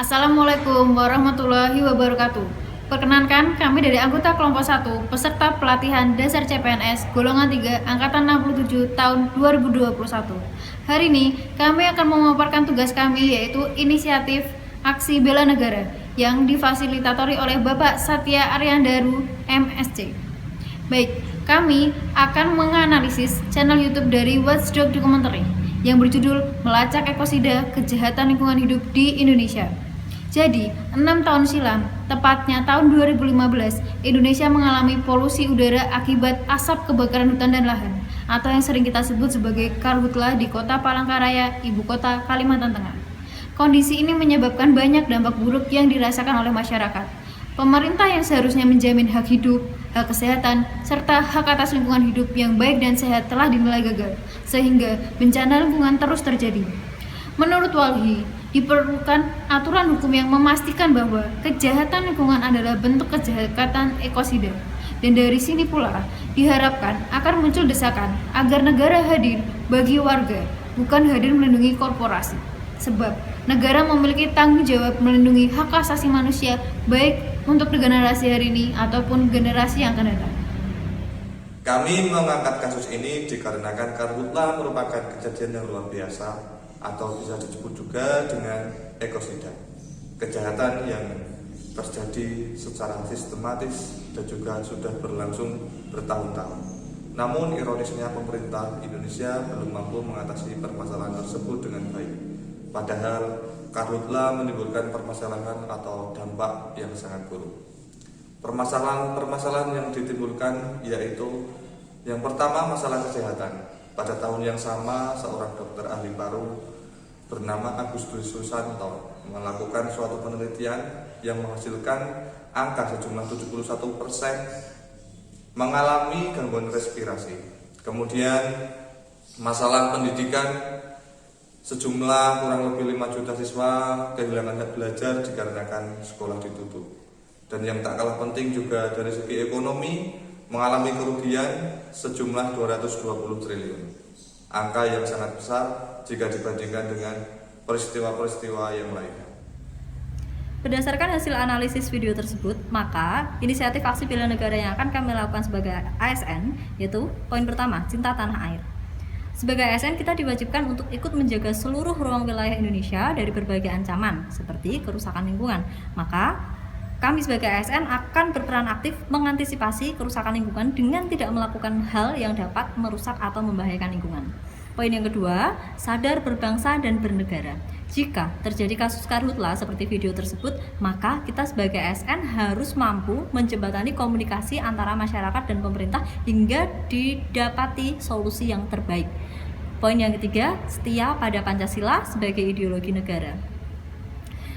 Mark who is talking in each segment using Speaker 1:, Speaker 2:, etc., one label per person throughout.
Speaker 1: Assalamualaikum warahmatullahi wabarakatuh. Perkenankan, kami dari anggota kelompok 1, peserta pelatihan dasar CPNS golongan 3 angkatan 67 tahun 2021. Hari ini kami akan memaparkan tugas kami, yaitu inisiatif Aksi Bela Negara yang difasilitatori oleh Bapak Satya Aryandaru MSc. Baik, kami akan menganalisis channel YouTube dari Watchdog Documentary yang berjudul Melacak Ekosida Kejahatan Lingkungan Hidup di Indonesia. Jadi, 6 tahun silam, tepatnya tahun 2015, Indonesia mengalami polusi udara akibat asap kebakaran hutan dan lahan, atau yang sering kita sebut sebagai karhutla di kota Palangkaraya, ibu kota Kalimantan Tengah. Kondisi ini menyebabkan banyak dampak buruk yang dirasakan oleh masyarakat. Pemerintah yang seharusnya menjamin hak hidup, hak kesehatan, serta hak atas lingkungan hidup yang baik dan sehat telah dinilai gagal, sehingga bencana lingkungan terus terjadi. Menurut Walhi, diperlukan aturan hukum yang memastikan bahwa kejahatan lingkungan adalah bentuk kejahatan ekosida. Dan dari sini pula diharapkan akan muncul desakan agar negara hadir bagi warga, bukan hadir melindungi korporasi. Sebab negara memiliki tanggung jawab melindungi hak asasi manusia baik untuk generasi hari ini ataupun generasi yang akan datang.
Speaker 2: Kami mengangkat kasus ini dikarenakan karhutla merupakan kejadian yang luar biasa atau bisa disebut juga dengan ekosida, kejahatan yang terjadi secara sistematis dan juga sudah berlangsung bertahun-tahun. Namun ironisnya pemerintah Indonesia belum mampu mengatasi permasalahan tersebut dengan baik. Padahal karhutla menimbulkan permasalahan atau dampak yang sangat buruk. Permasalahan yang ditimbulkan yaitu yang pertama, masalah kesehatan. Pada tahun yang sama, seorang dokter ahli paru bernama Agustus Susanto melakukan suatu penelitian yang menghasilkan angka sejumlah 71% mengalami gangguan respirasi. Kemudian masalah pendidikan, sejumlah kurang lebih 5 juta siswa kehilangan hak belajar dikarenakan sekolah ditutup. Dan yang tak kalah penting juga dari segi ekonomi, mengalami kerugian sejumlah 220 triliun. Angka yang sangat besar jika dibandingkan dengan peristiwa-peristiwa yang lainnya.
Speaker 3: Berdasarkan hasil analisis video tersebut, maka inisiatif Aksi Bela Negara yang akan kami lakukan sebagai ASN yaitu poin pertama, cinta tanah air. Sebagai ASN, kita diwajibkan untuk ikut menjaga seluruh ruang wilayah Indonesia dari berbagai ancaman seperti kerusakan lingkungan. Maka kami sebagai ASN akan berperan aktif mengantisipasi kerusakan lingkungan dengan tidak melakukan hal yang dapat merusak atau membahayakan lingkungan. Poin yang kedua, sadar berbangsa dan bernegara. Jika terjadi kasus karhutla seperti video tersebut, maka kita sebagai ASN harus mampu menjembatani komunikasi antara masyarakat dan pemerintah hingga didapati solusi yang terbaik. Poin yang ketiga, setia pada Pancasila sebagai ideologi negara.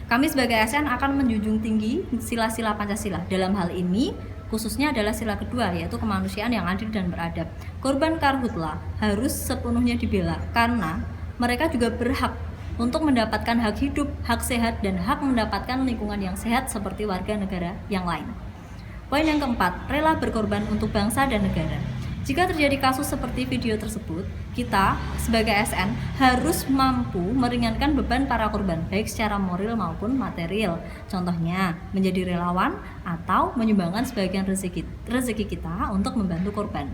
Speaker 3: Kami sebagai ASN akan menjunjung tinggi sila-sila Pancasila. Dalam hal ini, khususnya adalah sila kedua, yaitu kemanusiaan yang adil dan beradab. Korban karhutla harus sepenuhnya dibela, karena mereka juga berhak untuk mendapatkan hak hidup, hak sehat, dan hak mendapatkan lingkungan yang sehat seperti warga negara yang lain. Poin yang keempat, rela berkorban untuk bangsa dan negara. Jika terjadi kasus seperti video tersebut, kita sebagai ASN harus mampu meringankan beban para korban, baik secara moral maupun material. Contohnya, menjadi relawan atau menyumbangkan sebagian rezeki kita untuk membantu korban.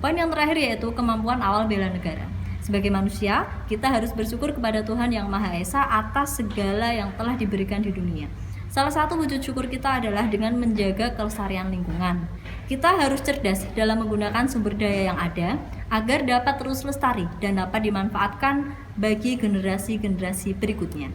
Speaker 3: Poin yang terakhir yaitu kemampuan awal bela negara. Sebagai manusia, kita harus bersyukur kepada Tuhan Yang Maha Esa atas segala yang telah diberikan di dunia. Salah satu wujud syukur kita adalah dengan menjaga kelestarian lingkungan. Kita harus cerdas dalam menggunakan sumber daya yang ada agar dapat terus lestari dan dapat dimanfaatkan bagi generasi-generasi berikutnya.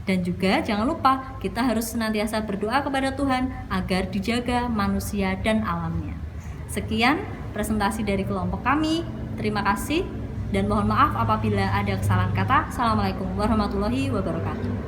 Speaker 3: Dan juga jangan lupa kita harus senantiasa berdoa kepada Tuhan agar dijaga manusia dan alamnya. Sekian presentasi dari kelompok kami. Terima kasih dan mohon maaf apabila ada kesalahan kata. Assalamualaikum warahmatullahi wabarakatuh.